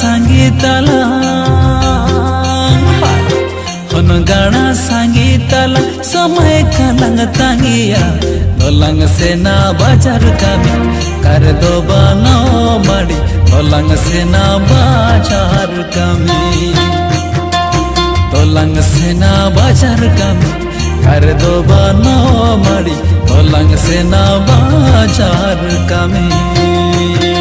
संगीतला गाना संगीतला समय कलंग तंगिया तोलंग सेना बाजार कमी कर दो बनो मड़ी तोलंग सेना बाजार कमी तोलंग सेना बाजार कमी कर दो बनो मड़ी तोलंग सेना बाजार कमी।